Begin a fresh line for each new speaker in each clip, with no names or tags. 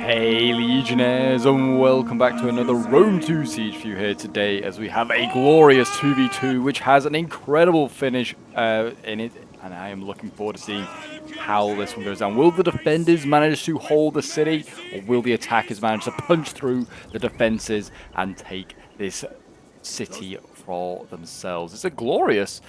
Hey Legionnaires, and welcome back to another Rome 2 Siege for you here today as we have a glorious 2v2 which has an incredible finish in it, and I am looking forward to seeing how this one goes down. Will the defenders manage to hold the city, or will the attackers manage to punch through the defenses and take this city for themselves? It's a glorious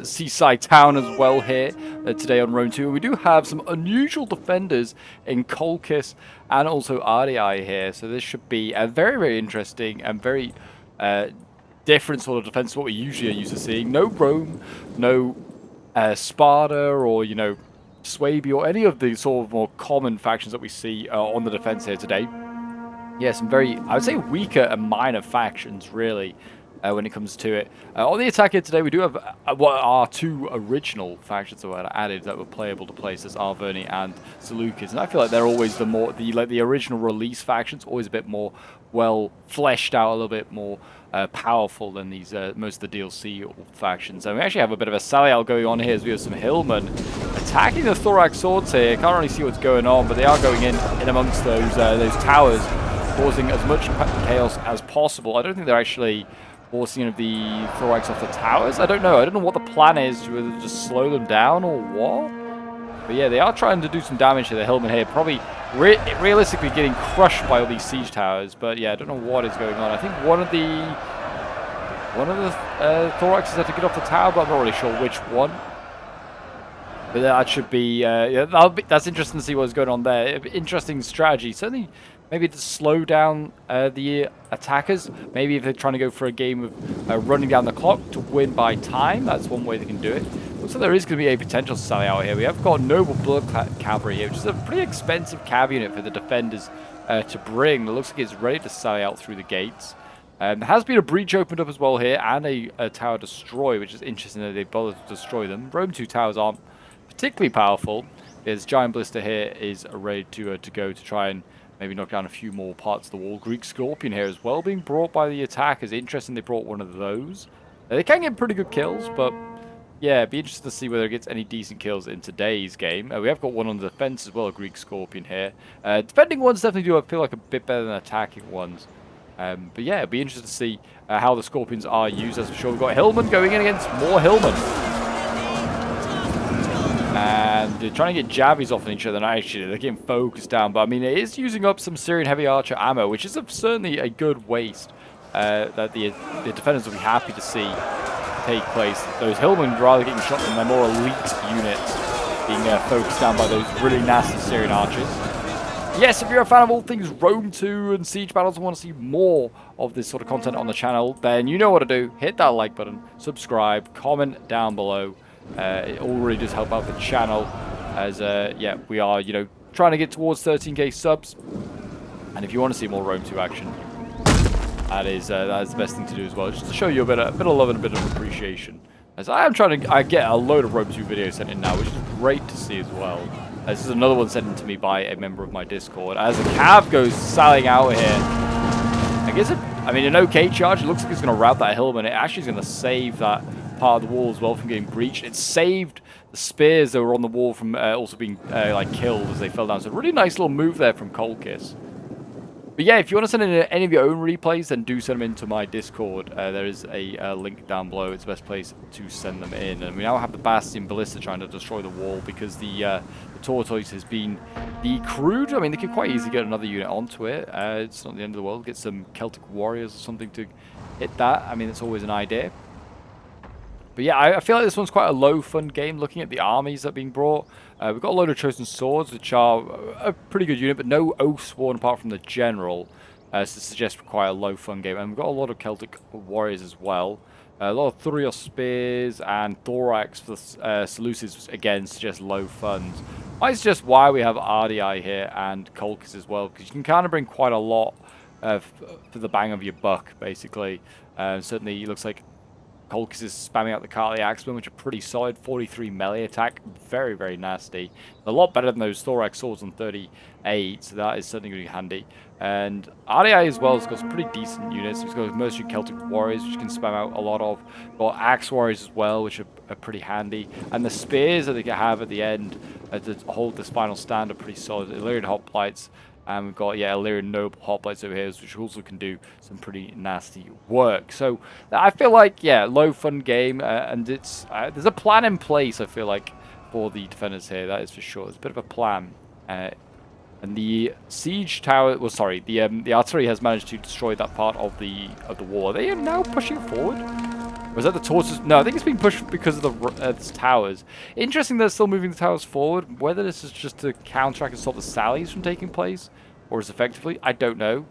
seaside town as well here today on Rome 2. And we do have some unusual defenders in Colchis and also RDI here. So this should be a very, very interesting and very different sort of defense to what we usually are used to seeing. No Rome, no Sparta or, you know, Swaby or any of the sort of more common factions that we see on the defense here today. Yeah, some very, I would say, weaker and minor factions, really, when it comes to it. On the attack here today, we do have what are two original factions that were added that were playable to play, as Arverni and Seleucus. And I feel like they're always the original release factions, always a bit more well fleshed out, a little bit more powerful than these most of the DLC factions. And we actually have a bit of a sally out going on here as we have some Hillmen attacking the thorax swords here. Can't really see what's going on, but they are going in amongst those towers, causing as much chaos as possible. I don't think they're actually forcing any of the thorax off the towers. I don't know. I don't know what the plan is, whether to just slow them down or what. But yeah, they are trying to do some damage to the Hillmen here. Probably realistically getting crushed by all these siege towers. But yeah, I don't know what is going on. I think one of the thoraxes had to get off the tower, but I'm not really sure which one. But that should be, that's interesting to see what's going on there. Interesting strategy. Certainly, maybe to slow down the attackers. Maybe if they're trying to go for a game of running down the clock to win by time, that's one way they can do it. Also, there is going to be a potential sally out here. We have got Noble Blood Cavalry here, which is a pretty expensive cav unit for the defenders to bring. It looks like it's ready to sally out through the gates. There has been a breach opened up as well here, and a tower destroy, which is interesting that they bothered to destroy them. Rome 2 towers aren't particularly powerful. There's Giant Blister here is ready to go to try and maybe knock down a few more parts of the wall. Greek Scorpion here as well being brought by the attackers. Interesting they brought one of those. They can get pretty good kills, but yeah, it'd be interesting to see whether it gets any decent kills in today's game. We have got one on the defense as well, a Greek Scorpion here. Defending ones definitely do feel like a bit better than attacking ones. But yeah, it'd be interesting to see how the Scorpions are used. As for sure, we've got Hillmen going in against more Hillmen. And they're trying to get jabbies off on each other. Actually, they're getting focused down. But I mean, it is using up some Syrian heavy archer ammo, which is certainly a good waste that the defenders will be happy to see take place. Those Hillmen rather getting shot than their more elite units being focused down by those really nasty Syrian archers. Yes, if you're a fan of all things Rome 2 and Siege Battles and want to see more of this sort of content on the channel, then you know what to do. Hit that like button, subscribe, comment down below. It all really does help out the channel, as yeah, we are, you know, trying to get towards 13k subs. And if you want to see more Rome 2 action, that is the best thing to do as well, just to show you a bit of love and a bit of appreciation. As I am trying to get a load of Rome 2 videos sent in now, which is great to see as well. This is another one sent in to me by a member of my Discord. As the cav goes sallying out here, I guess I mean an okay charge. It looks like it's going to rout that Hillman. It actually is going to save that part of the wall as well from getting breached. It saved the spears that were on the wall from also being like killed as they fell down. So really nice little move there from Colchis. But yeah, if you want to send in any of your own replays, then do send them into my Discord. There is a link down below. It's the best place to send them in. And we now have the Bastion Ballista trying to destroy the wall because the Tortoise has been decrewed. I mean, they could quite easily get another unit onto it. It's not the end of the world. Get some Celtic warriors or something to hit that. I mean, it's always an idea. But yeah, I feel like this one's quite a low-fun game, looking at the armies that are being brought. We've got a load of Chosen Swords, which are a pretty good unit, but no Oathsworn apart from the General. So this suggests quite a low-fun game. And we've got a lot of Celtic Warriors as well. A lot of Thurios Spears and Thorax for the Seleucids, again, suggest low funds. I suggest why we have RDI here and Colchis as well, because you can kind of bring quite a lot for the bang of your buck, basically. Certainly, it looks like Colchis is spamming out the Cartly Axemen, which are pretty solid. 43 melee attack. Very, very nasty. A lot better than those Thorax Swords on 38, so that is certainly going to be handy. And RDI as well has got some pretty decent units. It's got Mercenary Celtic Warriors, which you can spam out a lot of. Got Axe Warriors as well, which are pretty handy. And the Spears that they can have at the end to hold this final stand are pretty solid. Illyrian Hoplites And we've got, yeah, Illyrian Noble Hoplites over here, which also can do some pretty nasty work. So I feel like, yeah, low fun game, and it's there's a plan in place, I feel like, for the defenders here. That is for sure. There's a bit of a plan. And the siege tower, well, sorry, the artillery has managed to destroy that part of the wall. Are they now pushing forward? Or is that the torches? No, I think it's being pushed because of the towers. Interesting that they're still moving the towers forward. Whether this is just to counteract and stop the sallies from taking place, or is effectively, I don't know.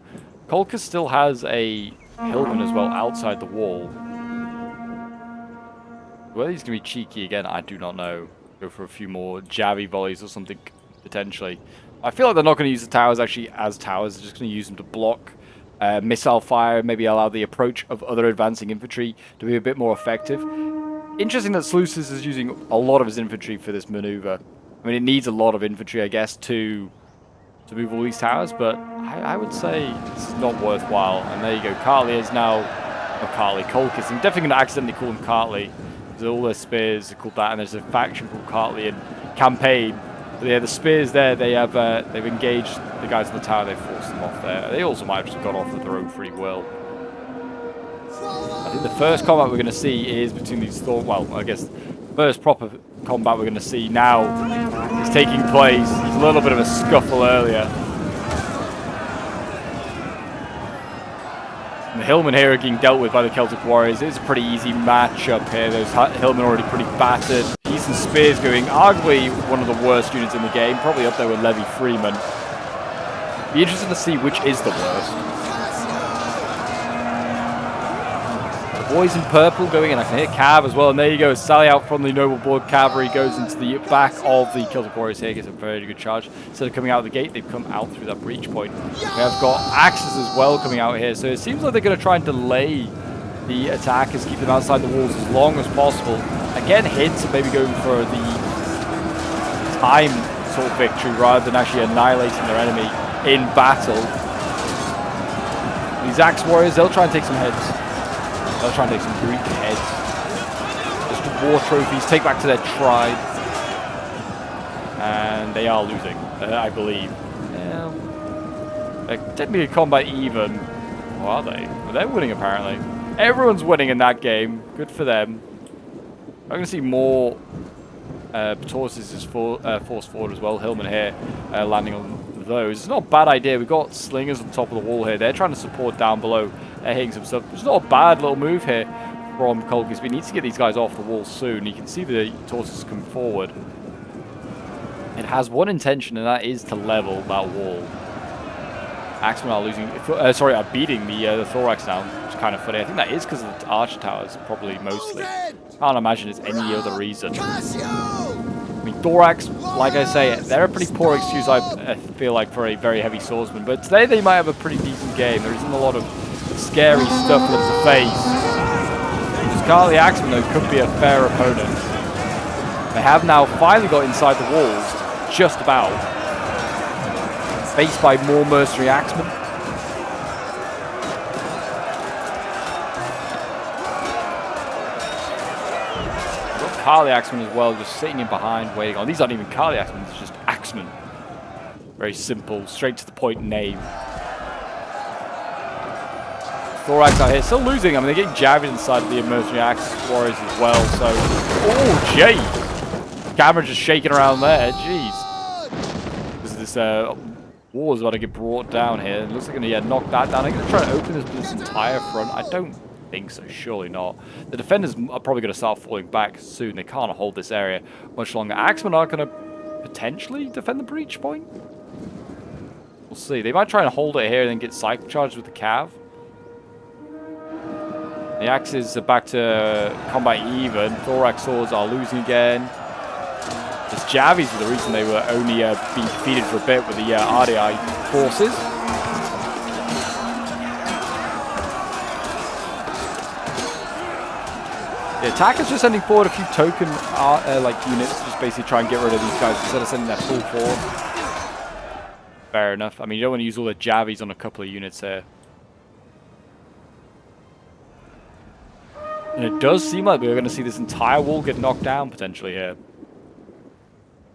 Colchis still has a hillman as well outside the wall. Whether he's going to be cheeky again, I do not know. Go for a few more Javi volleys or something, potentially. I feel like they're not going to use the towers actually as towers. They're just going to use them to block missile fire, maybe allow the approach of other advancing infantry to be a bit more effective. Interesting that Sluices is using a lot of his infantry for this maneuver. I mean, it needs a lot of infantry, I guess, to move all these towers, but I would say this is not worthwhile. And there you go. Cartley is now... Not Cartley, Colchis. I'm definitely going to accidentally call him Cartley. There's all their spears are called that, and there's a faction called Cartley and Campaign. But yeah, the spears there, they've engaged the guys in the tower, they've forced them off there. They also might have just gone off of their own free will. I think the first combat we're going to see is between these well, I guess the first proper combat we're going to see now is taking place. There's a little bit of a scuffle earlier. And the Hillmen here are getting dealt with by the Celtic Warriors. It's a pretty easy matchup here. Those Hillmen already pretty battered. Eastern Spears going arguably one of the worst units in the game, probably up there with Levy Freeman. Be interesting to see which is the worst. The boys in purple going in. I can hit Cav as well, and there you go. Sally out from the Noble Blood Cavalry goes into the back of the Celtic Warriors here, gets a very good charge. Instead of coming out of the gate, they've come out through that breach point. We have got axes as well coming out here, so it seems like they're going to try and delay the attackers, keep them outside the walls as long as possible. Again, hints of maybe going for the time sort of victory rather than actually annihilating their enemy in battle. These Axe Warriors, they'll try and take some heads. They'll try and take some Greek heads. Just war trophies, take back to their tribe. And they are losing, I believe. Yeah. Technically combat even. Or are they? Well, they're winning apparently. Everyone's winning in that game. Good for them. I'm going to see more Tortoises is forced forward as well. Hillman here landing on those. It's not a bad idea. We've got slingers on top of the wall here. They're trying to support down below. They're hitting some stuff. It's not a bad little move here from Colchis. We need to get these guys off the wall soon. You can see the Tortoises come forward. It has one intention, and that is to level that wall. Axemen are losing, are beating the Thorax now, which is kind of funny. I think that is because of the Archer Towers, probably mostly. Can't imagine it's any other reason. I mean, Thorax, like I say, they're a pretty poor excuse, I feel like, for a very heavy swordsman. But today they might have a pretty decent game. There isn't a lot of scary stuff for them to face. Just Carly Axeman, though, could be a fair opponent. They have now finally got inside the walls, just about. Faced by more mercenary axemen. Got Carly axemen as well, just sitting in behind, waiting on. These aren't even Carly axemen, these are just axemen. Very simple, straight to the point name. Thorax out here, still losing. I mean, they're getting jabbed inside of the mercenary axe warriors as well, so... Oh, jeez! Camera just shaking around there, jeez. This wall is about to get brought down here. It looks like they're going to knock that down. They're going to try to open this entire front. I don't think so. Surely not. The defenders are probably going to start falling back soon. They can't hold this area much longer. Axemen are going to potentially defend the breach point. We'll see. They might try and hold it here and then get cycle charged with the cav. The axes are back to combat even. Thorax swords are losing again. This Javis were the reason they were only being defeated for a bit with the RDI forces. The attackers just sending forward a few token units to just basically try and get rid of these guys instead of sending their full forward. Fair enough. I mean, you don't want to use all the Javis on a couple of units here. And it does seem like we're going to see this entire wall get knocked down potentially here.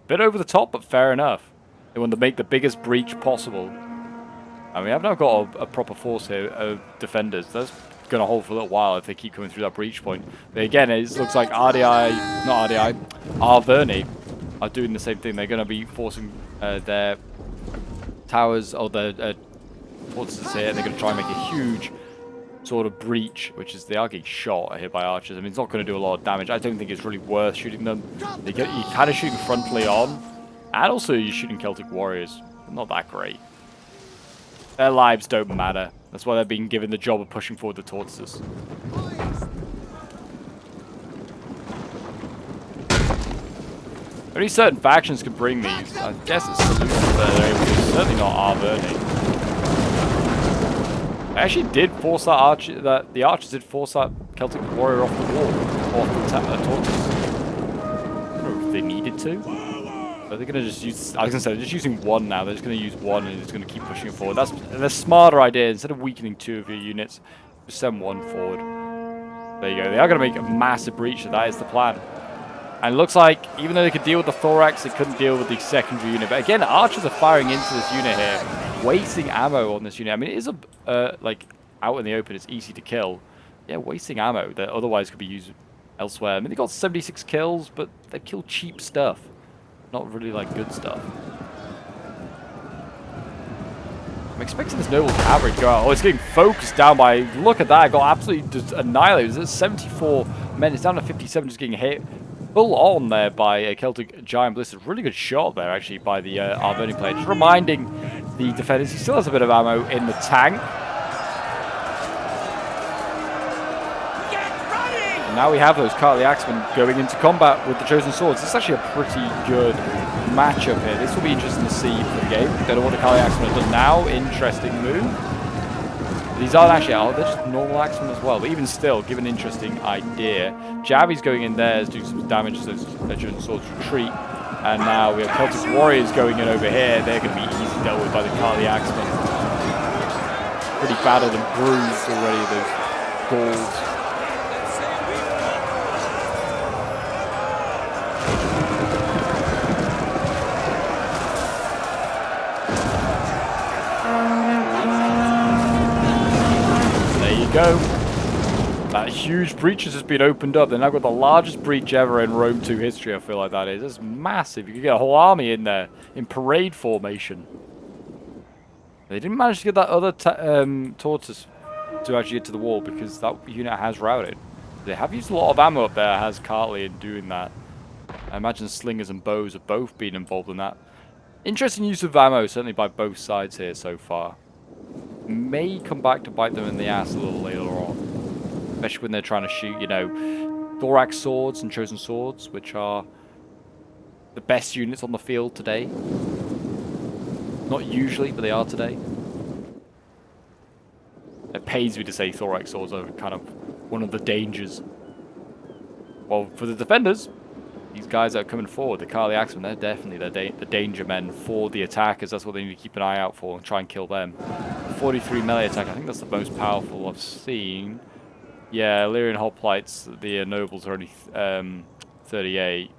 Bit over the top, but fair enough. They want to make the biggest breach possible. And we have now got a proper force here of defenders. That's going to hold for a little while if they keep coming through that breach point. But again, it looks like Arverni are doing the same thing. They're going to be forcing their towers or their fortresses here. They're going to try and make a huge sort of breach, which is they are getting shot here by archers. I mean, it's not going to do a lot of damage. I don't think it's really worth shooting them. You're kind of shooting frontally on, and also you're shooting Celtic warriors. Not that great. Their lives don't matter. That's why they're being given the job of pushing forward the tortoises. Only certain factions can bring these. I guess it's solutions that they're able to. Certainly not Arverni. I actually did force the archers did force that Celtic warrior off the wall, off the tortoise. I don't know if they needed to. But they're gonna just use. I was gonna say they're just using one now. They're just gonna use one and just gonna keep pushing it forward. That's the smarter idea. Instead of weakening 2 of your units, just send 1 forward. There you go. They are gonna make a massive breach. That is the plan. And it looks like even though they could deal with the thorax, they couldn't deal with the secondary unit. But again, archers are firing into this unit here, wasting ammo on this unit. I mean, it is like out in the open. It's easy to kill. Yeah, wasting ammo that otherwise could be used elsewhere. I mean, they got 76 kills, but they've killed cheap stuff. Not really like good stuff. I'm expecting this noble cavalry to go out. Oh, it's getting focused down by. Look at that! It got absolutely just annihilated. It's 74 men. It's down to 57, just getting hit full on there by a Celtic giant blizzard. Really good shot there, actually, by the Arverni player. Just reminding the defenders he still has a bit of ammo in the tank. And now we have those Cartly Axemen going into combat with the Chosen Swords. This is actually a pretty good matchup here. This will be interesting to see for the game. Don't know what the Cartly Axemen have done now. Interesting move. These aren't actually, they're just normal Axemen as well. But even still, give an interesting idea. Javi's going in there, doing some damage to those Chosen Swords retreat. And now we have Celtic Warriors going in over here. They're going to be easily dealt with by the Cartly Axemen. Pretty battered and bruised already, those Gauls. Go. That huge breach has just been opened up. They've now got the largest breach ever in Rome 2 history, I feel like that is. It's massive. You could get a whole army in there in parade formation. They didn't manage to get that other tortoise to actually get to the wall because that unit has routed. They have used a lot of ammo up there, has Cartly, in doing that. I imagine slingers and bows have both been involved in that. Interesting use of ammo, certainly by both sides here so far. May come back to bite them in the ass a little later on, especially when they're trying to shoot, you know, thorax swords and chosen swords, which are the best units on the field today. Not usually, but they are today. It pains me to say thorax swords are kind of one of the dangers. Well, for the defenders, these guys that are coming forward, the Cartly Axemen, they're definitely the danger men for the attackers. That's what they need to keep an eye out for and try and kill them. 43 melee attack, I think that's the most powerful I've seen. Yeah, Illyrian hoplites, the nobles are only 38.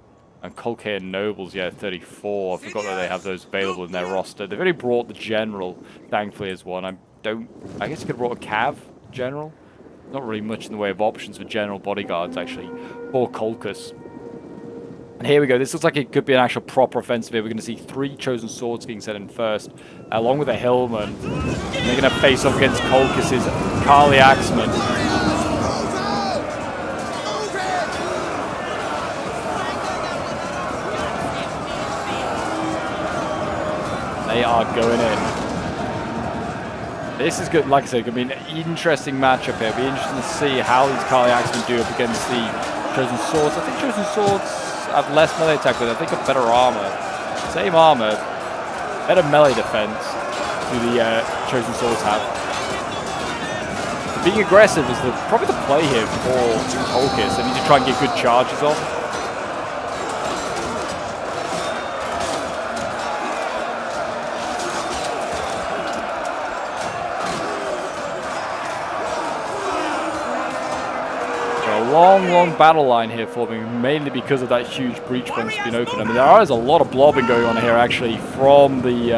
And Colchian nobles, yeah, 34. I forgot that they have those available in their roster. They've only brought the general, thankfully, as one. I guess you could have brought a cav general. Not really much in the way of options for general bodyguards, actually, for Colchis. And here we go. This looks like it could be an actual proper offensive here. We're going to see 3 chosen swords being sent in first, along with a hillman. And they're going to face off against Colchis's Cartly Axemen. They are going in. This is good. Like I said, it could be an interesting matchup here. It'll be interesting to see how these Cartly Axemen do up against the chosen swords. I think chosen swords have less melee attack, but I think have better armor. Same armor, better melee defense do the chosen swords have. Being aggressive is probably the play here for Colchis. They need to try and get good charges off. A long battle line here forming, mainly because of that huge breach point that's been opened. I mean, there is a lot of blobbing going on here, actually, from the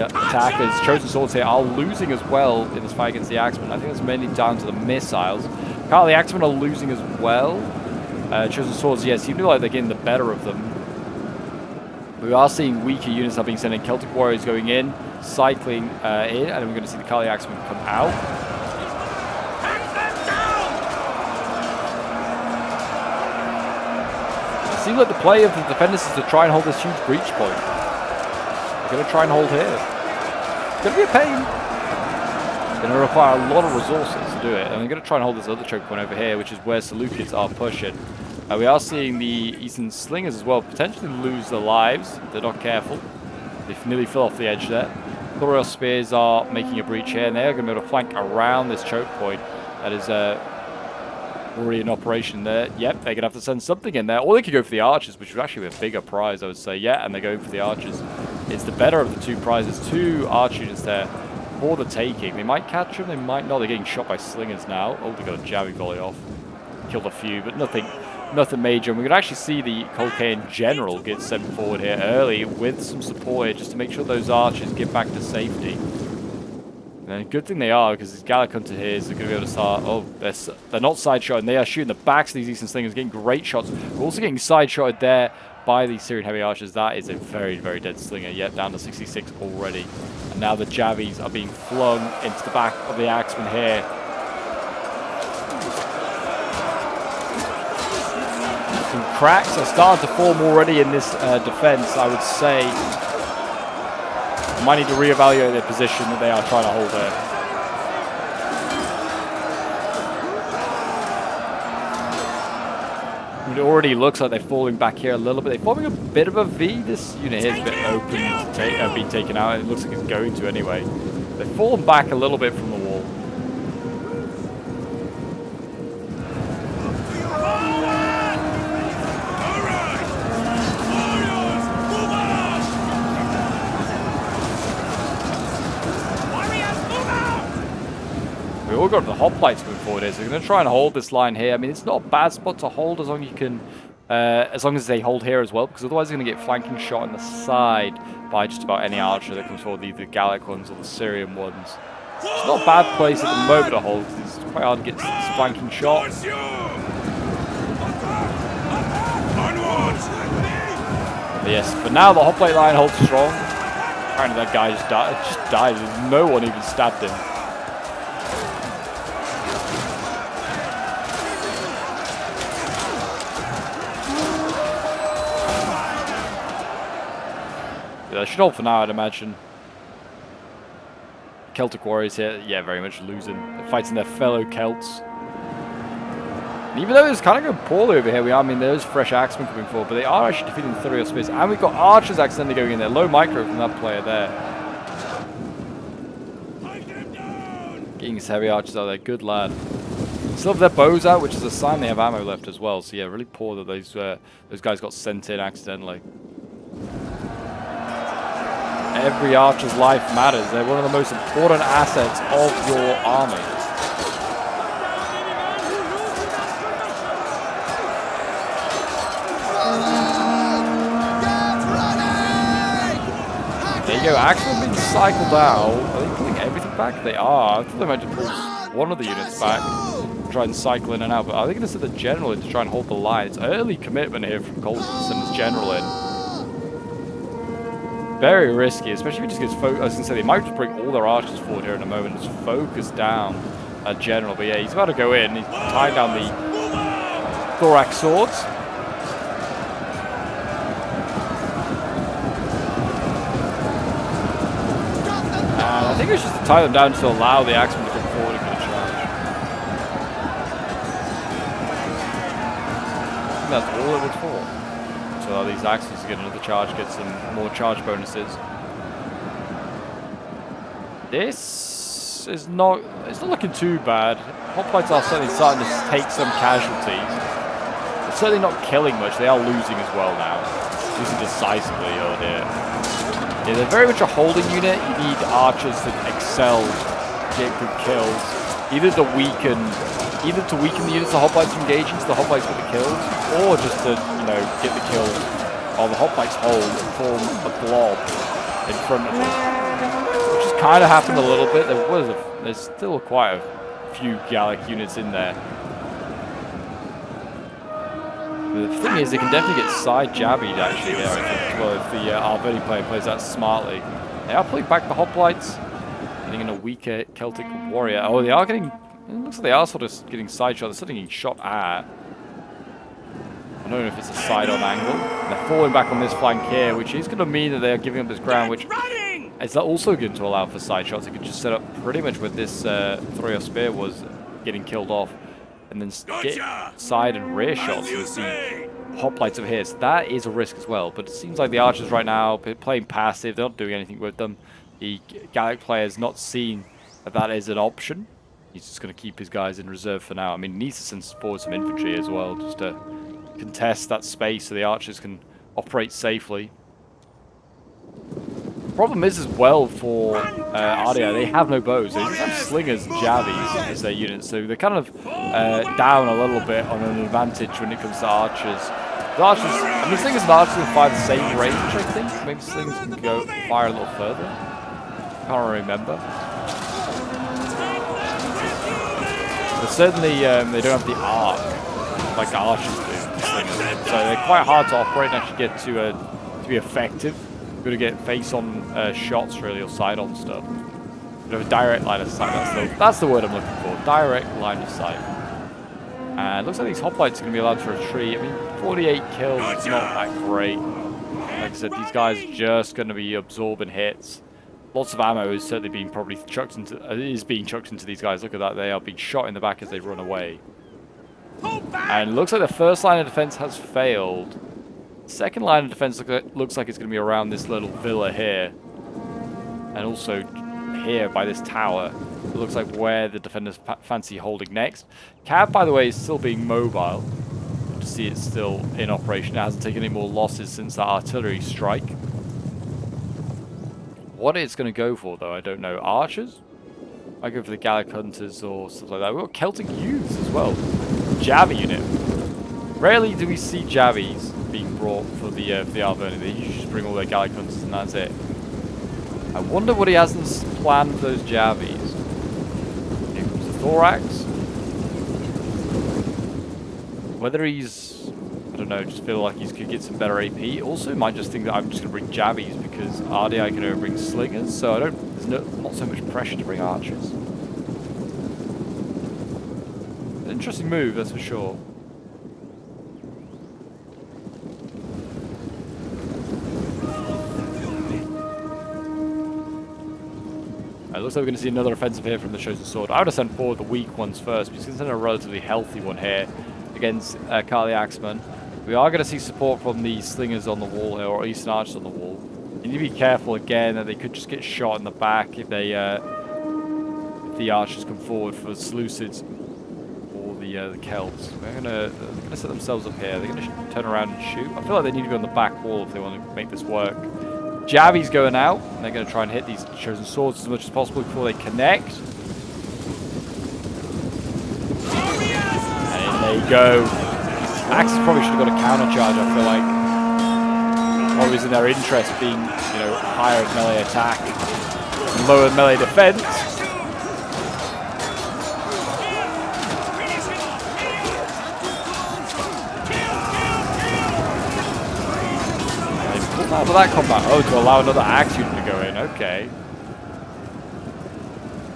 attackers. Chosen Swords here are losing as well in this fight against the Axemen. I think that's mainly down to the missiles. Apparently, the Axemen are losing as well. Chosen Swords, yes, seem to like they're getting the better of them. We are seeing weaker units now being sent in. Celtic Warriors going in, cycling in, and then we're going to see the Kali Axemen come out. It seems like the play of the defenders is to try and hold this huge breach point. They're going to try and hold here. It's going to be a pain. It's going to require a lot of resources to do it. And they're going to try and hold this other choke point over here, which is where Seleucids are pushing. We are seeing the Eastern Slingers as well potentially lose their lives if they're not careful. They nearly fell off the edge there. The Royal Spears are making a breach here, and they are going to be able to flank around this choke point that is already in operation there. Yep, they're going to have to send something in there. Or they could go for the archers, which would actually be a bigger prize, I would say. Yeah, and they're going for the archers. It's the better of the two prizes. Two archer units there for the taking. They might catch them, they might not. They're getting shot by slingers now. Oh, they got a jabbing volley off. Killed a few, but nothing major. And we could actually see the Colcairn General get sent forward here early with some support here just to make sure those archers get back to safety. And a good thing they are, because these Gallic Hunter here is going to be able to start. Oh, they're not side-shotting. They are shooting the backs of these Eastern Slingers, getting great shots. We're also getting side-shotted there by these Syrian Heavy Archers. That is a very dead slinger. Yep, down to 66 already. And now the Javies are being flung into the back of the Axemen here. Some cracks are starting to form already in this defense, I would say. Might need to reevaluate their position that they are trying to hold there. It already looks like they're falling back here a little bit. They're forming a bit of a V. This unit here is a bit open to being taken out. It looks like it's going to anyway. They've fallen back a little bit from the wall. We've all got the hoplites moving forward here, so we're going to try and hold this line here. I mean, it's not a bad spot to hold as long as you can, as long as they hold here as well, because otherwise they're going to get flanking shot on the side by just about any archer that comes forward, either the Gallic ones or the Syrian ones. It's not a bad place at the moment to hold, because it's quite hard to get this flanking shot. But yes, but now the hoplite line holds strong. Apparently that guy just died. No one even stabbed him. They should hold for now, I'd imagine. Celtic Warriors here, yeah, very much losing. They're fighting their fellow Celts. And even though it's kind of going poorly over here, I mean, there's fresh axemen coming forward, but they are actually defeating the Royal Spears. And we've got archers accidentally going in there. Low micro from that player there. Getting his heavy archers out there, good lad. Still have their bows out, which is a sign they have ammo left as well. So yeah, really poor that those guys got sent in accidentally. Every archer's life matters. They're one of the most important assets of your army. There you go, Axemen being cycled out. Are they pulling everything back? They are. I thought they might just pull one of the units back, try and cycle in and out, but are they going to send the general in to try and hold the line? It's early commitment here from Colton to send this general in. Very risky, especially if he just gets focused. I was going to say, they might just bring all their archers forward here in a moment and just focus down at general. But yeah, he's about to go in. He's tying down the thorax swords. And I think it's just to tie them down to allow the axemen to come forward and get a charge. And that's all it was for. So these axes get another charge, get some more charge bonuses. This is not, it's not looking too bad. Hoplites are certainly starting to take some casualties. They're certainly not killing much, they are losing as well now. Losing decisively over here. Yeah, they're very much a holding unit. You need archers that excel, get good kills. Either the weakened either to weaken the units the hoplites are engaging so the hoplites get the kills, or just to, you know, get the kills while the hoplites hold and form a blob in front of them. Which has kind of happened a little bit. There's still quite a few Gallic units in there. The thing is, they can definitely get side jabbied actually here, I think, well, if the Arverni player plays that smartly. They are pulling back the hoplites, getting in a weaker Celtic warrior. Oh, they are getting, it looks like they are sort of getting side shot. They're sort of getting shot at. I don't know if it's a side-on angle. They're falling back on this flank here, which is going to mean that they are giving up this ground, which is also going to allow for side shots. They could just set up pretty much where this Throyer Spear was getting killed off, and then get side and rear shots with the hoplites over here. So that is a risk as well. But it seems like the archers right now playing passive. They're not doing anything with them. The Gallic player's not seen that that is an option. He's just going to keep his guys in reserve for now. I mean, he needs to send forward some infantry as well, just to contest that space so the archers can operate safely. Problem is as well for RDI, they have no bows. They just have slingers and jabbies as their units, so they're kind of down a little bit on an advantage when it comes to archers. The archers, I mean, slingers and archers can fire the same range, I think. Maybe slingers can go fire a little further. Can't remember. But certainly they don't have the arc like archers do. Slingers. So they're quite hard to operate and actually get to be effective. Got to get face-on shots really, or side-on stuff. You have a direct line of sight. That's the word I'm looking for. Direct line of sight. And it looks like these hoplites are going to be allowed to retreat. I mean, 48 kills is not that great. Like I said, these guys are just going to be absorbing hits. Lots of ammo is certainly being chucked into these guys. Look at that. They are being shot in the back as they run away. And it looks like the first line of defense has failed. Second line of defense looks like it's going to be around this little villa here. And also here by this tower. It looks like where the defenders fancy holding next. Cab, by the way, is still being mobile. Good to see it's still in operation. It hasn't taken any more losses since that artillery strike. What it's going to go for, though, I don't know. Archers? I go for the Gallic Hunters or stuff like that. We've got Celtic Youths as well. Jabby unit. Rarely do we see Jabbies being brought for the Arverni. They usually just bring all their Gallic Hunters and that's it. I wonder what he has in plan for those Jabbies. Here comes the Thorax. Whether he's, I don't know, just feel like he could get some better AP. Also, might just think that I'm just going to bring Jabbies because RDI can only bring Slingers, so there's not so much pressure to bring Archers. An interesting move, that's for sure. It looks like we're going to see another offensive here from the Chosen Sword. I would have sent forward the weak ones first, because he's going to send a relatively healthy one here against Carl the Axeman. We are going to see support from the Slingers on the wall here, or Eastern Archers on the wall. You need to be careful again that they could just get shot in the back if they if the Archers come forward for the Seleucids or the Celts. They're going to set themselves up here. They're going to turn around and shoot. I feel like they need to be on the back wall if they want to make this work. Jabby's going out, and they're going to try and hit these Chosen Swords as much as possible before they connect. And in they go. Axis probably should have got a counter charge, I feel like. Probably was in their interest being, you know, higher melee attack and lower melee defense. Out of that combat. Oh, to allow another axe unit to go in. Okay.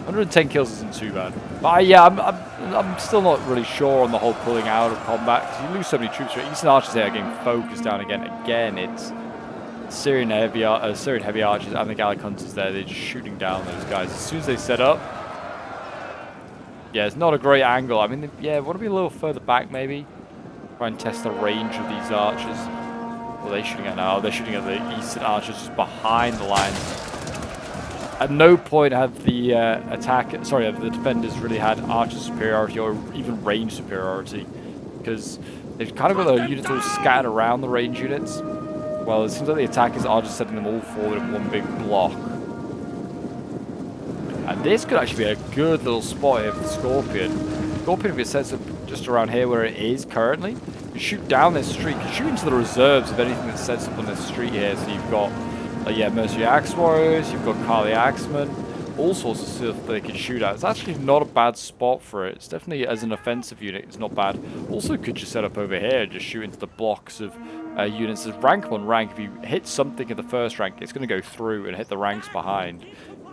110 kills isn't too bad. But yeah, I'm still not really sure on the whole pulling out of combat because you lose so many troops. Eastern Archers here are getting focused down again. Again, it's Syrian heavy archers and the Gallic Hunters there. They're just shooting down those guys as soon as they set up. Yeah, it's not a great angle. I mean, yeah, want to be a little further back maybe. Try and test the range of these archers. What are they shooting at now? They're shooting at the Eastern Archers just behind the lines. At no point have the the defenders really had archer superiority or even range superiority, because they've kind of got their units all scattered around the range units. Well, it seems like the attackers are just setting them all forward in one big block. And this could actually be a good little spot here for the Scorpion. Scorpion, if it sets up just around here where it is currently, you shoot down this street, you shoot into the reserves of anything that sets up on this street here. So you've got, yeah, Mercenary Axe Warriors, you've got Kali Axemen, all sorts of stuff they can shoot at. It's actually not a bad spot for it. It's definitely, as an offensive unit, it's not bad. Also could just set up over here and just shoot into the blocks of units. As rank 1 rank, if you hit something in the first rank, it's going to go through and hit the ranks behind.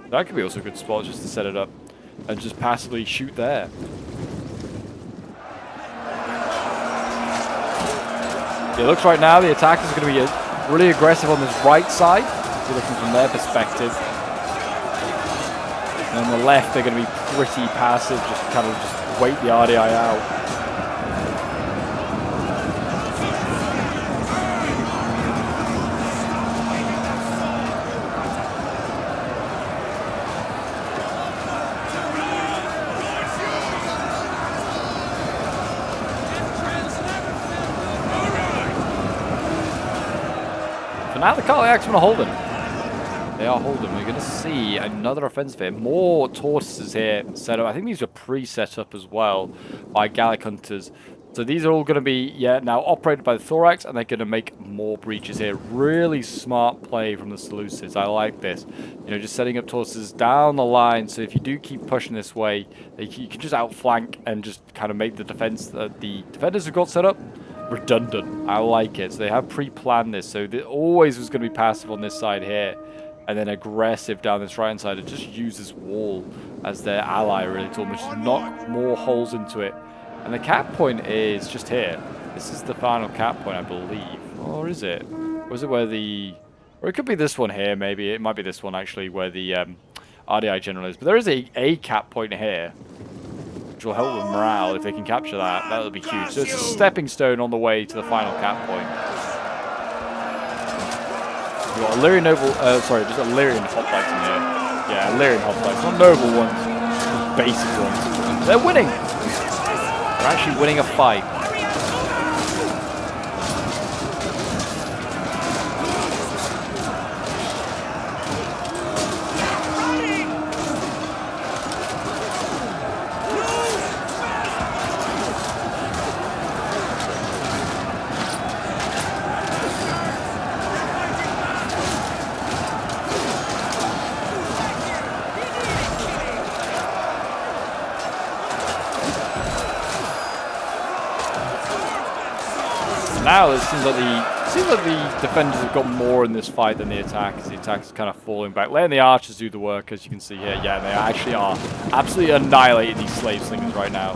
That could be also a good spot just to set it up and just passively shoot there. It looks right now the attackers are going to be really aggressive on this right side, if you're looking from their perspective. And on the left, they're going to be pretty passive, just kind of just wait the RDI out. For now, the Kali Axemen are holding. They are holding. We're going to see another offensive here. More tortoises here set up. I think these are pre-set up as well by Gallic Hunters. So these are all going to be, yeah, now operated by the Thorax, and they're going to make more breaches here. Really smart play from the Seleucids. I like this. You know, just setting up tortoises down the line. So if you do keep pushing this way, you can just outflank and just kind of make the defense that the defenders have got set up redundant. I like it. So they have pre-planned this. So there always was going to be passive on this side here, and then aggressive down this right-hand side, and just use this wall as their ally, really, to almost knock more holes into it. And the cap point is just here. This is the final cap point, I believe. Or is it? Or is it where the... Or it could be this one here, maybe. It might be this one, actually, where the RDI general is. But there is a cap point here, which will help with morale if they can capture that. That'll be huge. So it's a stepping stone on the way to the final cap point. We've got Illyrian Noble, sorry, just Illyrian hoplites in here. Yeah, Illyrian hoplites, not noble ones, just basic ones. They're winning! They're actually winning a fight. Now it seems like the defenders have got more in this fight than the attackers. The attackers are kind of falling back, letting the archers do the work, as you can see here. Yeah, they actually are absolutely annihilating these slave slingers right now.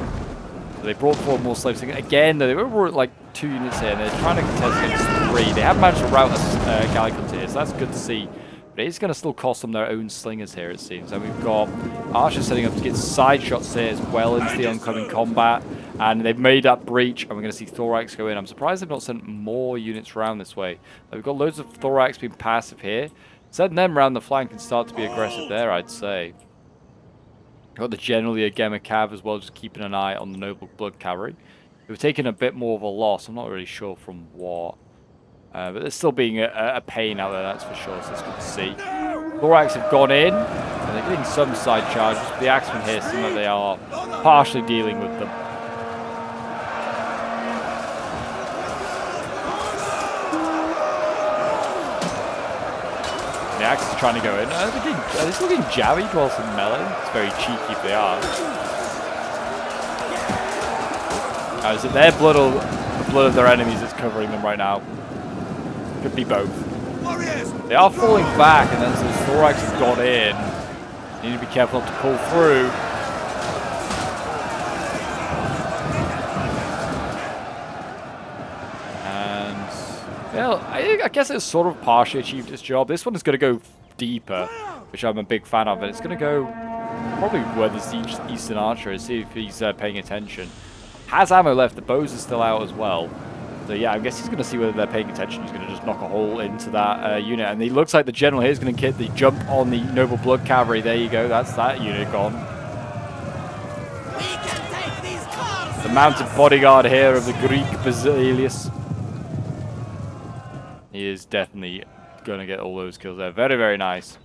So they brought forward more slave slingers. Again, they were like 2 units here, and they're trying to contest against 3. They have managed to rout a Gallic Hunter here, so that's good to see. But it's going to still cost them their own slingers here, it seems. And we've got archers setting up to get side shots here as well into the oncoming combat. And they've made that breach, and we're going to see Thorax go in. I'm surprised they've not sent more units around this way. We've got loads of Thorax being passive here. Send them around the flank and start to be aggressive there, I'd say. Got the generally Agema Cav as well, just keeping an eye on the Noble Blood Cavalry. We've taken a bit more of a loss. I'm not really sure from what. But there's still being a pain out there, that's for sure, so it's good to see. Thorax have gone in, and they're getting some side charges, but the Axemen here seem like they are partially dealing with them. The Axe is trying to go in. Are they still getting jabbied whilst in melee? It's very cheeky if they are. Is it their blood or the blood of their enemies that's covering them right now? Could be both. They are falling back, and then since Thorax has got in, you need to be careful not to pull through. Well, I guess it's sort of partially achieved its job. This one is going to go deeper, which I'm a big fan of, and it's going to go probably where this Eastern Archer is, see if he's paying attention. Has ammo left, the bows are still out as well. So yeah, I guess he's going to see whether they're paying attention. He's going to just knock a hole into that unit, and he looks like the general here is going to get the jump on the Noble Blood Cavalry. There you go, that's that unit gone. The mounted bodyguard here of the Greek Basilius. He is definitely going to get all those kills there. Very, very nice.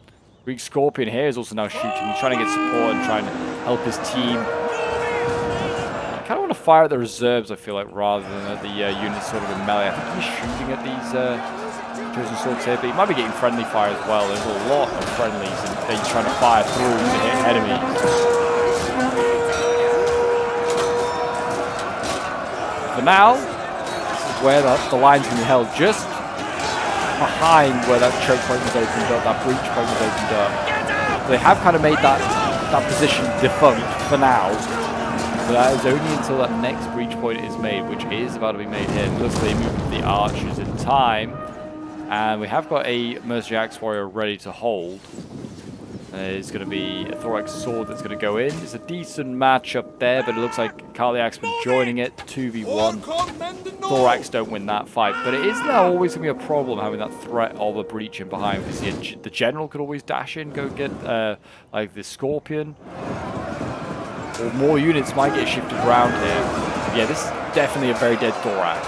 Greek Scorpion here is also now shooting. He's trying to get support and trying to help his team. kind of want to fire at the reserves, I feel like, rather than at the units sort of in melee. I think he's shooting at these chosen swords here, but he might be getting friendly fire as well. There's a lot of friendlies, and he's trying to fire through to hit enemies. For now, this is where the line's going to be held just behind where that choke point was opened up, that breach point was opened up. So they have kind of made that position defunct for now. But that is only until that next breach point is made, which is about to be made here. It looks like they moved the archers in time. And we have got a Mercenary Axe Warrior ready to hold. It's going to be a Thorax Sword that's going to go in. It's a decent matchup there, but it looks like Carl the Axeman joining it. 2v1. Thorax don't win that fight. But it is now always going to be a problem having that threat of a breach in behind. Because the General could always dash in, go get like the Scorpion. Or more units might get shifted around here. Yeah, this is definitely a very dead Thorax.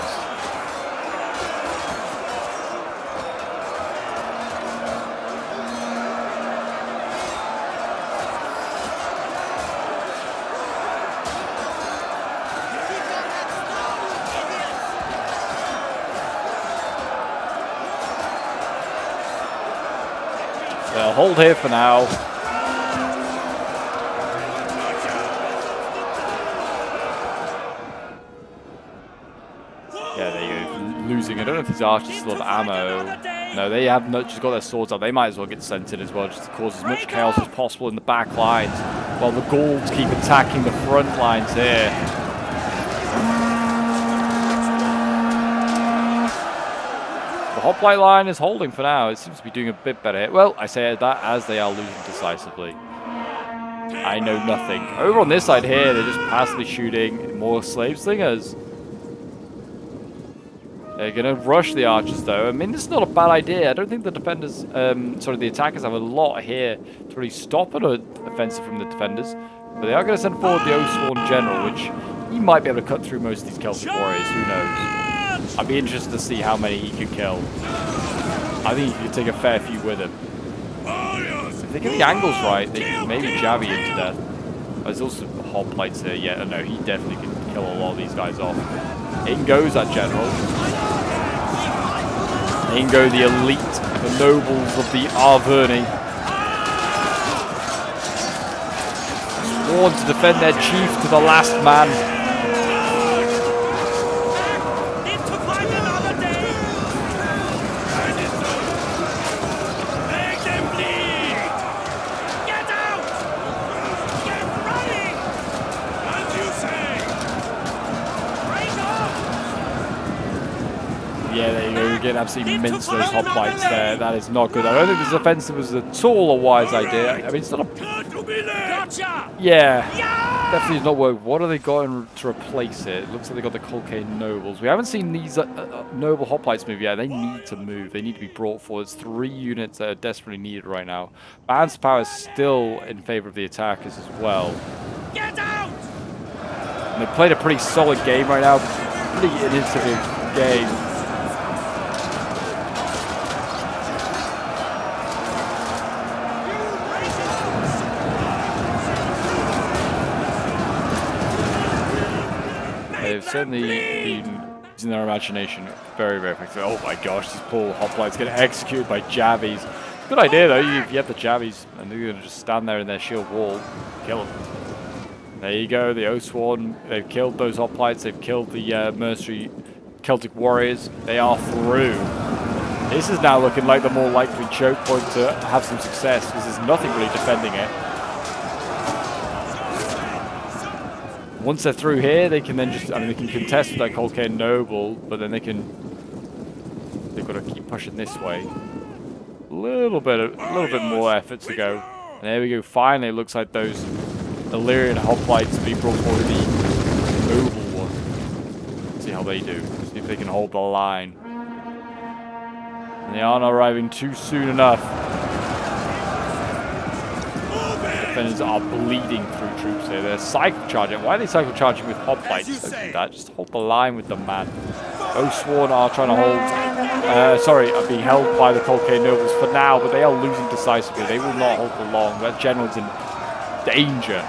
They'll hold here for now. Yeah, there you go. Losing. I don't know if these archers still have ammo. No, they have not just got their swords out. They might as well get sent in as well, just to cause as much chaos as possible in the back lines, while the Gauls keep attacking the front lines here. The hoplite line is holding for now. It seems to be doing a bit better here. Well, I say that as they are losing decisively. I know nothing. Over on this side here, they're just passively shooting more slave slingers. They're going to rush the archers, though. I mean, this is not a bad idea. I don't think the defenders, the attackers have a lot here to really stop an offensive from the defenders. But they are going to send forward the Oathsworn General, which he might be able to cut through most of these Celtic warriors. Who knows? I'd be interested to see how many he could kill. I think he could take a fair few with him. If they get the angles right, they can maybe jab you into death. There's also hoplites here. Yeah, no, he definitely can kill a lot of these guys off. In goes that general. In go the elite, the nobles of the Arverni. Sworn to defend their chief to the last man. Yeah, there you go. We're getting absolutely mince those hoplites there. That is not good. I don't think this offensive was at all a wise idea. I mean, it's not a... Yeah, definitely not work. What are they going to replace it? It looks like they got the Colcane Nobles. We haven't seen these noble hoplites move yet. They need to move. They need to be brought forward. It's 3 units that are desperately needed right now. Balance power is still in favor of the attackers as well. Get out! And they played a pretty solid game right now. Pretty initiative game. They've certainly been using their imagination very, very effectively. Oh my gosh, these poor hoplites get executed by jabbies. Good idea though, you have the jabbies and they're going to just stand there in their shield wall, kill them. There you go, the Oathsworn, they've killed those hoplites, they've killed the mercenary Celtic warriors. They are through. This is now looking like the more likely choke point to have some success because there's nothing really defending it. Once they're through here, they can then just, I mean, they can contest with that Colcane Noble, but then they've got to keep pushing this way. A little bit more effort to go. And there we go. Finally, it looks like those Illyrian hoplites being brought forward the noble one. Let's see how they do. See if they can hold the line. And they aren't arriving too soon enough. Defenders are bleeding through troops here. They're cycle charging. Why are they cycle charging with hoplites? Don't do that. Just hold the line with the man. Oathsworn are trying to hold. Are being held by the Colcane Nobles for now, but they are losing decisively. They will not hold for long. That general's in danger.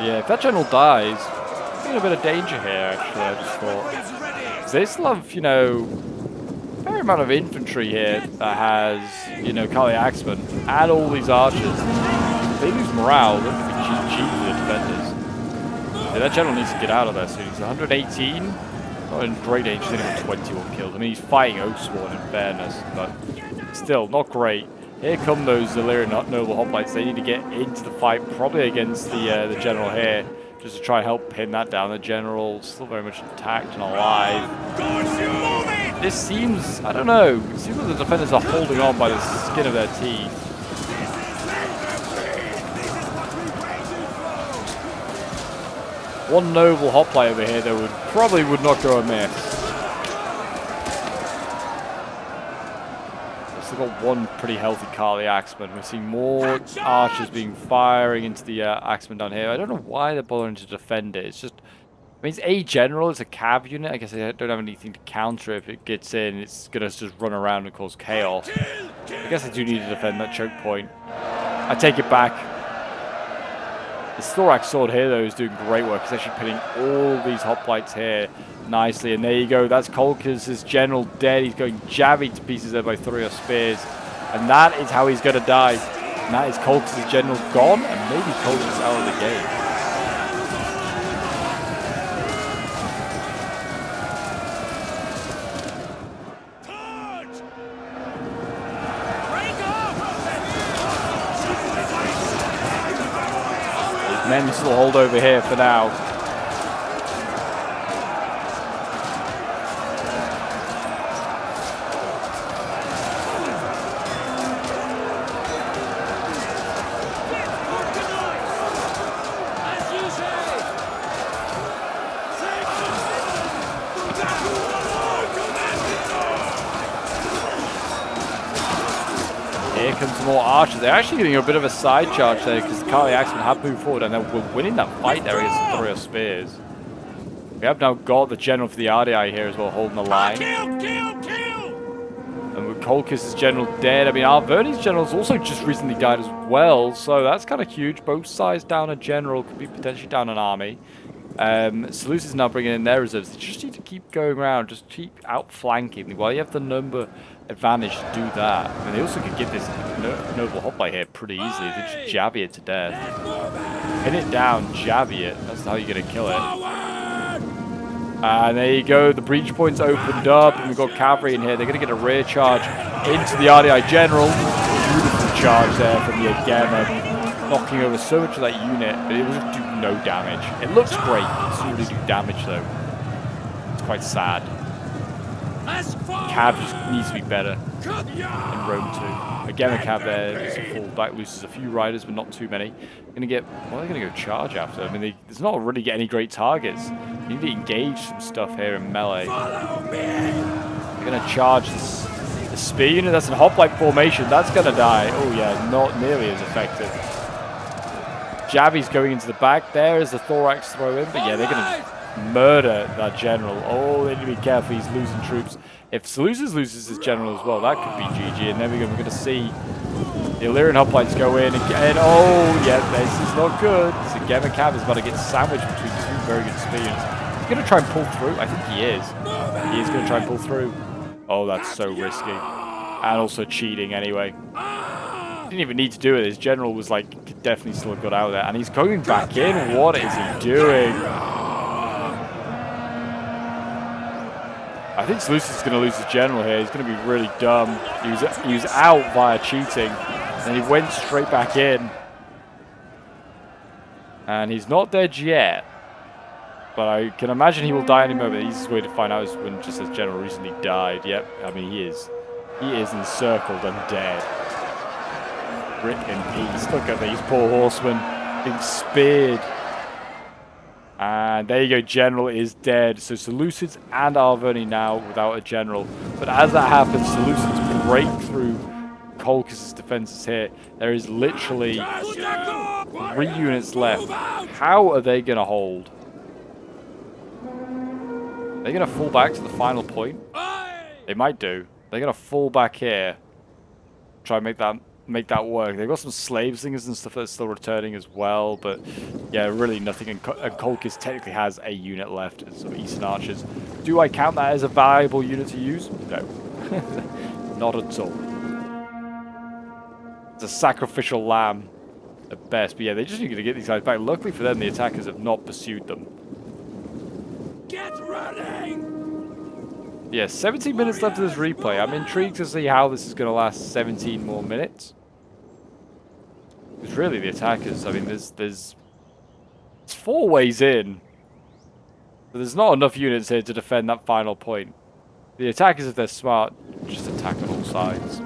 Yeah, if that general dies, we're in a bit of danger here, actually, I just thought. So they still have, you know, a fair amount of infantry here that has, you know, Kali Axeman and all these archers. If they lose morale, they're going to be GG for the defenders. Yeah, that general needs to get out of there soon. He's 118. Not in great danger. He's only got 21 kills. I mean, he's fighting Oathsworn in fairness, but still, not great. Here come those Illyrian noble hoplites. They need to get into the fight, probably against the general here, just to try and help pin that down. The general still very much intact and alive. This seems, I don't know, it seems like the defenders are holding on by the skin of their teeth. One noble hoplite over here that probably would not go amiss. We've got one pretty healthy Kali Axeman. We're seeing more archers firing into the Axeman down here. I don't know why they're bothering to defend it. It's just, I mean, it's a general, it's a cav unit. I guess they don't have anything to counter. If it gets in, it's going to just run around and cause chaos. I guess I do need to defend that choke point. I take it back. The thorax sword here, though, is doing great work. It's actually pinning all these hoplites here nicely. And there you go. That's Colchis' general dead. He's going jabbing to pieces there by 3 spears. And that is how he's going to die. And that is Colchis' general gone. And maybe Colchis out of the game. Men still hold over here for now. Here comes some more archers. They're actually getting a bit of a side charge there because the Kali Axeman have moved forward and we're winning that fight there against the 3 spears. We have now got the general for the RDI here as well, holding the line. And with Colchis' general dead, I mean, Arverni's general's also just recently died as well, so that's kind of huge. Both sides down a general, could be potentially down an army. Seleucus is now bringing in their reserves. They just need to keep going around, just keep outflanking. While you have the number advantage to do that. I mean, they also could get this noble hoplite here pretty easily. They just jabby it to death. Pin it down, jabby it. That's how you're going to kill it. And there you go. The breach point's opened up, and we've got cavalry in here. They're going to get a rear charge into the RDI general. Beautiful charge there from the Agema, knocking over so much of that unit, but it will do no damage. It looks great. It doesn't really do damage, though. It's quite sad. Cav just needs to be better in Rome 2. Again, a Cav there is a full back, loses a few riders, but not too many. Gonna get, what are they going to go charge after? I mean, there's not really any great targets. You need to engage some stuff here in melee. They're going to charge the spear unit. That's a hoplite formation. That's going to die. Oh, yeah, not nearly as effective. Jabby's going into the back. There is the thorax throw in, but yeah, they're going to just murder that general. Oh, they need to be careful. He's losing troops. If Seleucus loses his general as well, that could be GG. And then we're going to see the Illyrian hoplites go in again. Oh, yeah, this is not good. So Gemma Cav is about to get sandwiched between 2 very good spears. He's going to try and pull through. I think he is. He is going to try and pull through. Oh, that's so risky. And also cheating anyway. Didn't even need to do it. His general was like, could definitely still have got out of there. And he's going back in. What is he doing? I think Seleucus is going to lose his general here. He's going to be really dumb. He was out via cheating. And he went straight back in. And he's not dead yet. But I can imagine he will die any moment. The easiest way to find out is when just his general recently died. Yep, I mean, he is. He is encircled and dead. Rip in peace. Look at these poor horsemen being speared. And there you go, general is dead. So Seleucus and Arverni now without a general. But as that happens, Seleucus break through Colchis' defenses here. There is literally 3 units left. How are they going to hold? They're going to fall back to the final point. They might do. They're going to fall back here. Try and make that make that work. They've got some slave singers and stuff that's still returning as well, but yeah, really nothing. And Kolkis technically has a unit left, and some Eastern Archers. Do I count that as a valuable unit to use? No. Not at all. It's a sacrificial lamb at best, but yeah, they just need to get these guys back. Luckily for them, the attackers have not pursued them.
Get ready!
Yeah, 17 minutes left of this replay. I'm intrigued to see how this is going to last 17 more minutes. Because really, the attackers, I mean, there's 4 ways in. But there's not enough units here to defend that final point. The attackers, if they're smart, just attack on all sides.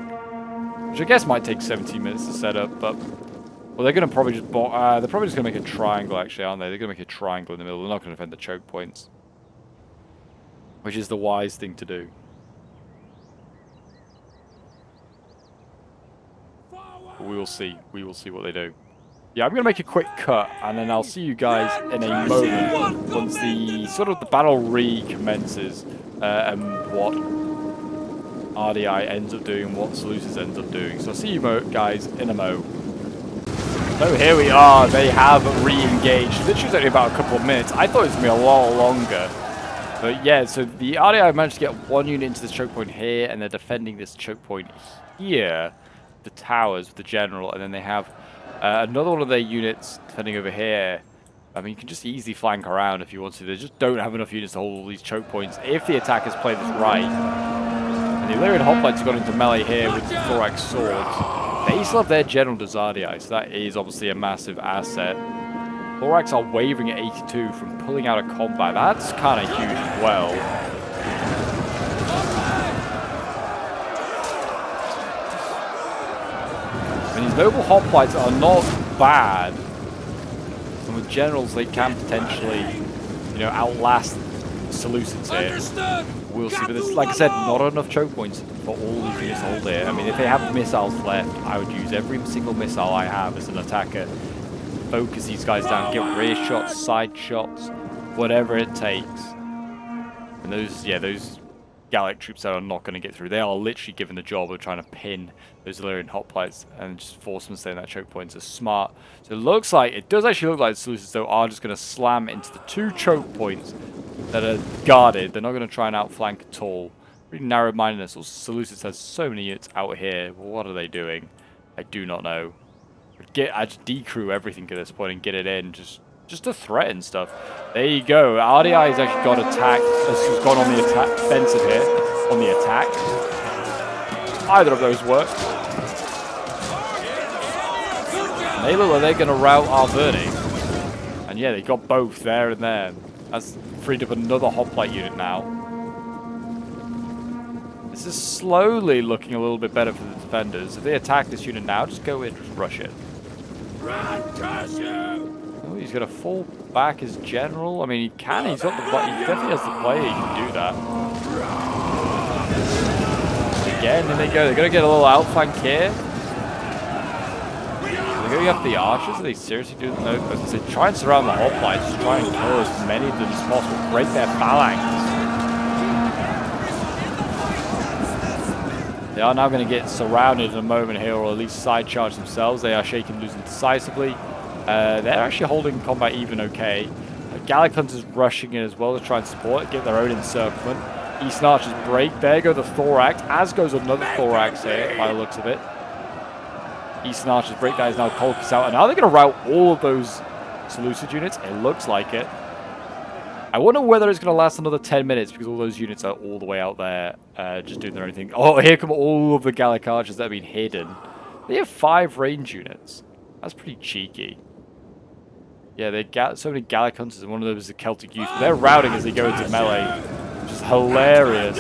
Which I guess might take 17 minutes to set up, but... Well, they're going to probably just... they're probably just going to make a triangle, actually, aren't they? They're going to make a triangle in the middle. They're not going to defend the choke points. Which is the wise thing to do. We will see. We will see what they do. Yeah, I'm going to make a quick cut, and then I'll see you guys in a moment once the the battle recommences, and what RDI ends up doing, what Seleucus ends up doing. So I'll see you guys in a mo. So here we are. They have re-engaged. Literally only about a couple of minutes. I thought it was going to be a lot longer. But yeah, so the RDI managed to get 1 unit into this choke point here, and they're defending this choke point here, the towers with the general, and then they have another one of their units defending over here. I mean, you can just easily flank around if you want to. They just don't have enough units to hold all these choke points if the attackers play this right. And the Illyrian hoplites have gone into melee here with the thorax swords. They still have their general does RDI, so that is obviously a massive asset. Thorax are wavering at 82 from pulling out of combat. That's kind of huge as well. I mean, these noble hoplites are not bad. And with generals, they can potentially, you know, outlast Seleucids here. We'll see. But there's, like I said, not enough choke points for all these units to hold here. I mean, if they have missiles left, I would use every single missile I have as an attacker. Focus these guys down, get rear shots, side shots, whatever it takes. And those, yeah, those Gallic troops that are not going to get through, they are literally given the job of trying to pin those Illyrian hoplites and just force them to stay in that choke point. So smart. So it looks like, it does actually look like the Seleucids though are just going to slam into the 2 choke points that are guarded. They're not going to try and outflank at all. Pretty narrow-mindedness. Seleucids has so many units out here. Well, what are they doing? I do not know. I just decrew everything at this point and get it in, just to threaten stuff. There you go. RDI has actually got attack. Has gone on the attack offensive here. On the attack. Either of those work. And they look like they're going to rout our Verni. And yeah, they got both there and there. That's freed up another hoplite unit now. This is slowly looking a little bit better for the defenders. If they attack this unit now, just go in, just rush it. Oh, he's going to fall back as general. I mean, he can. He's got the. He definitely has the player. He can do that. Again, and they go. They're going to get a little outflank here. They're going up the archers. Are they seriously doing? No. As I said, try and surround the hoplites. Just try and kill as many of them as possible. Break their phalanx. They are now going to get surrounded in a moment here, or at least side charge themselves. They are shaken loose decisively. They're actually holding combat even okay. Gallic Hunters rushing in as well to try and support it, get their own encirclement. Eastern Archers break. There go the Thorax, as goes another Thorax here, by the looks of it. Eastern Archers break. That is now Kolkis out. And now they're going to rout all of those Seleucid units. It looks like it. I wonder whether it's going to last another 10 minutes because all those units are all the way out there just doing their own thing. Oh, here come all of the Gallic Archers that have been hidden. They have 5 range units. That's pretty cheeky. Yeah, they got so many Gallic Hunters, and one of those is a Celtic Youth. They're routing as they go into melee, which is hilarious.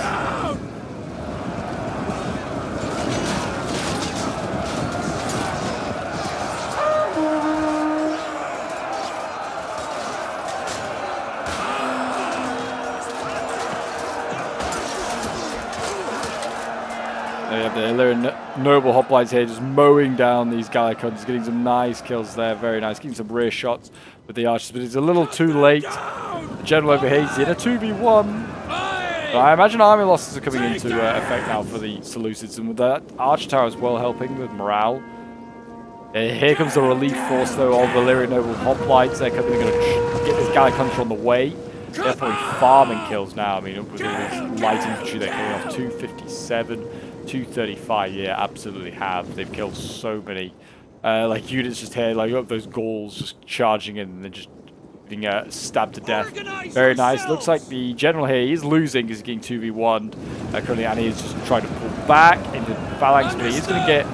They have the Illyrian noble hoplites here just mowing down these Gallic Hunters, getting some nice kills there, very nice, getting some rear shots with the archers, but it's a little too late. The general over here, he's in a 2v1. But I imagine army losses are coming into effect now for the Seleucids, and with that Archer Tower as well helping with morale. Here comes the relief force though of Valyrian Noble Hoplites. They're going to get this Gallic Hunter on the way. They're probably farming kills now. I mean, with all these light infantry, they're killing off 257, 235. Yeah, absolutely have. They've killed so many like units just here, like up those Gauls just charging in and then just being stabbed to death. Very nice. Looks like the general here is losing because he's getting 2v1 currently, and he's just trying to pull back into phalanx, but he's going to get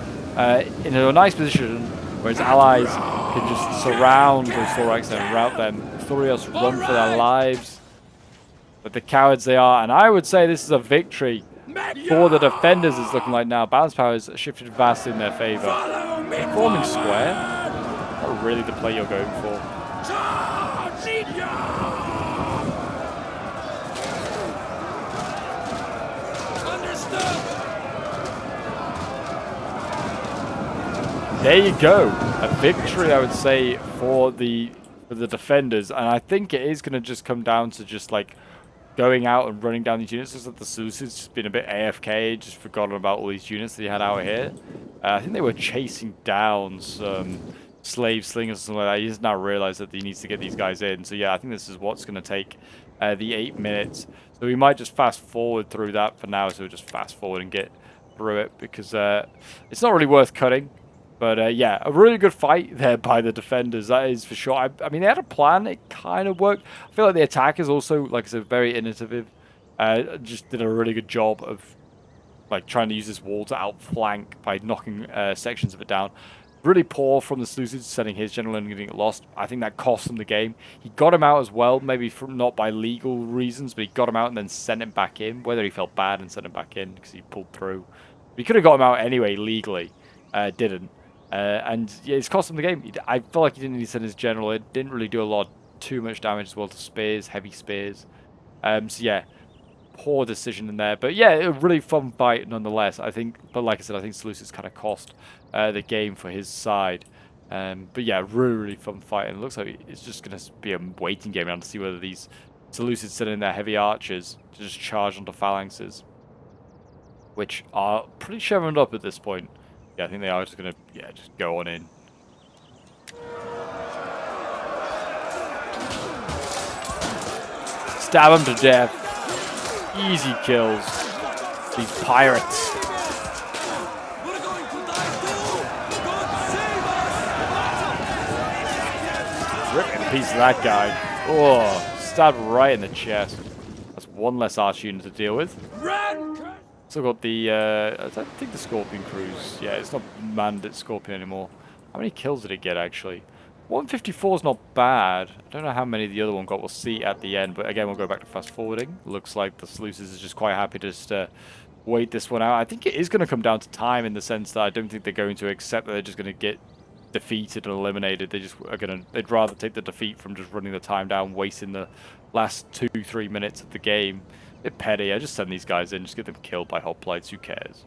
into a nice position where his allies can just surround those thorax and rout them. Thorios run for their lives, but the cowards they are, and I would say this is a victory for the defenders. It's looking like now. Balance power has shifted vastly in their favor. Forming square, not really the play you're going for. There you go, a victory I would say for the defenders, and I think it is going to just come down to just like going out and running down these units. Looks like the Seleucids just been a bit AFK, just forgotten about all these units that he had out here. I think they were chasing down some slave slingers or something like that. He just now realized that he needs to get these guys in. So yeah, I think this is what's going to take the 8 minutes. So we might just fast forward through that for now. So we'll just fast forward and get through it because it's not really worth cutting. But yeah, a really good fight there by the defenders, that is for sure. I mean, they had a plan. It kind of worked. I feel like the attackers also, like I said, very innovative. Just did a really good job of like trying to use this wall to outflank by knocking sections of it down. Really poor from the Seleucids, sending his general and getting it lost. I think that cost him the game. He got him out as well, maybe from not by legal reasons, but he got him out and then sent him back in. Whether he felt bad and sent him back in because he pulled through. But he could have got him out anyway legally. Didn't. And yeah, it's cost him the game. I felt like he didn't need to send his general. It didn't really do a lot, too much damage as well to spears, heavy spears. So yeah, poor decision in there. But yeah, a really fun fight nonetheless. I think, but like I said, I think Seleucus kind of cost the game for his side. But yeah, really, really fun fight. And it looks like it's just going to be a waiting game now to see whether these Seleucids send in their heavy archers to just charge onto phalanxes, which are pretty chevroned up at this point. Yeah, I think they are just going to, yeah, just go on in. Stab them to death. Easy kills. These pirates. Ripping a piece of that guy. Oh, stabbed right in the chest. That's one less arch unit to deal with. Still got the, I think the Scorpion Cruise. Yeah, it's not manned at Scorpion anymore. How many kills did it get, actually? 154 is not bad. I don't know how many the other one got. We'll see at the end. But again, we'll go back to fast forwarding. Looks like the Seleucids is just quite happy to just wait this one out. I think it is going to come down to time in the sense that I don't think they're going to accept that they're just going to get defeated and eliminated. They just are going to, they'd rather take the defeat from just running the time down, wasting the last 2-3 minutes of the game. Bit petty. I just send these guys in, just get them killed by hoplites. Who cares?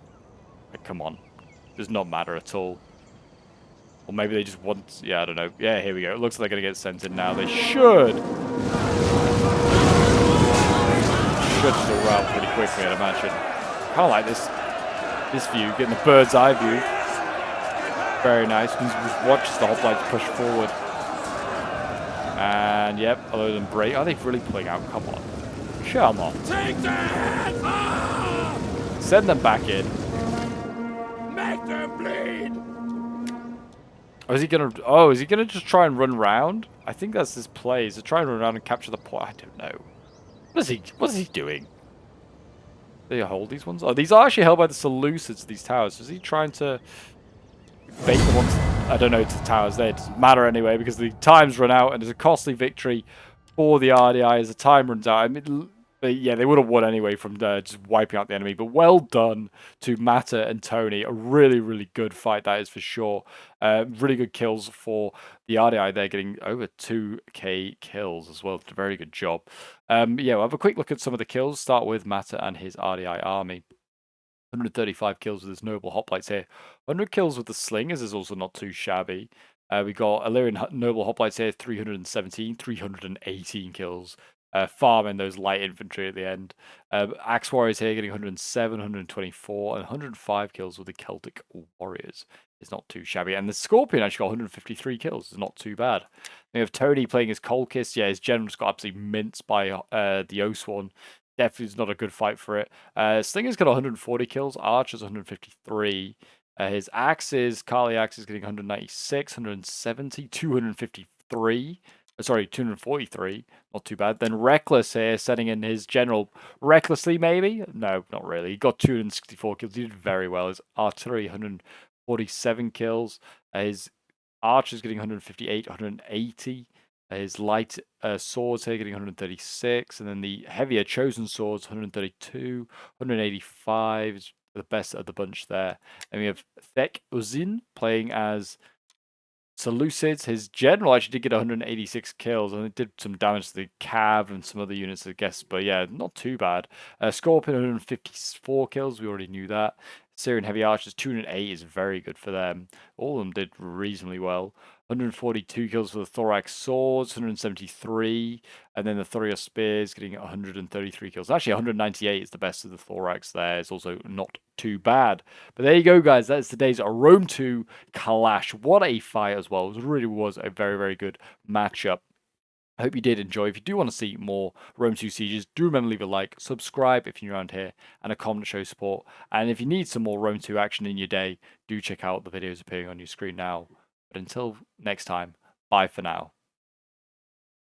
Like, come on. Does not matter at all. Or maybe they just want... Yeah, I don't know. Yeah, here we go. It looks like they're going to get sent in now. They should! Should still round pretty quickly, I'd imagine. Kind of like this view, getting the bird's eye view. Very nice. You can just watch the hoplites push forward. And, yep, other than break... Are they really pulling out? Come on. Come on.
Take that! Ah!
Send them back in.
Make them bleed!
Or is he gonna? Oh, is he gonna just try and run round? I think that's his play. Is to try and run around and capture the point. I don't know. What is he doing? Do they hold these ones? Oh, these are actually held by the Seleucids. These towers. Is he trying to bait the ones? I don't know. To the towers there. It doesn't matter anyway because the time's run out and it's a costly victory for the RDI as the time runs out. I mean, yeah, they would have won anyway from just wiping out the enemy. But well done to Mata and Tony. A really, really good fight, that is for sure. Really good kills for the RDI. They're getting over 2k kills as well. It's a very good job. Yeah, we'll have a quick look at some of the kills. Start with Mata and his RDI army. 135 kills with his noble hoplites here. 100 kills with the slingers is also not too shabby. We got Illyrian noble hoplites here, 317, 318 kills. farming those light infantry at the end. Axe Warriors here getting 107, 124, and 105 kills with the Celtic Warriors. It's not too shabby. And the Scorpion actually got 153 kills. It's not too bad. We have Tony playing as Colchis. Yeah, his general's got absolutely minced by the Oswan. Definitely is not a good fight for it. Slinger's got 140 kills. Archer's 153. His axes, Carly Axe is getting 196, 170, 253. Sorry, 243. Not too bad. Then Reckless here, setting in his general recklessly, maybe? No, not really. He got 264 kills. He did very well. His artillery, 147 kills. His archers getting 158, 180. His light swords here getting 136. And then the heavier chosen swords, 132, 185. Is the best of the bunch there. And we have Thek Uzin playing as Seleucids. His general actually did get 186 kills, and it did some damage to the Cav and some other units, I guess. But yeah, not too bad. Scorpion, 154 kills. We already knew that. Syrian Heavy Archers, 208 is very good for them. All of them did reasonably well. 142 kills for the Thorax Swords, 173. And then the Thoria Spears getting 133 kills. Actually, 198 is the best of the Thorax there. It's also not too bad. But there you go, guys. That's today's Rome 2 Clash. What a fight as well. It really was a very, very good matchup. I hope you did enjoy. If you do want to see more Rome 2 Sieges, do remember to leave a like, subscribe if you're around here, and a comment to show support. And if you need some more Rome 2 action in your day, do check out the videos appearing on your screen now. But until next time, bye for now.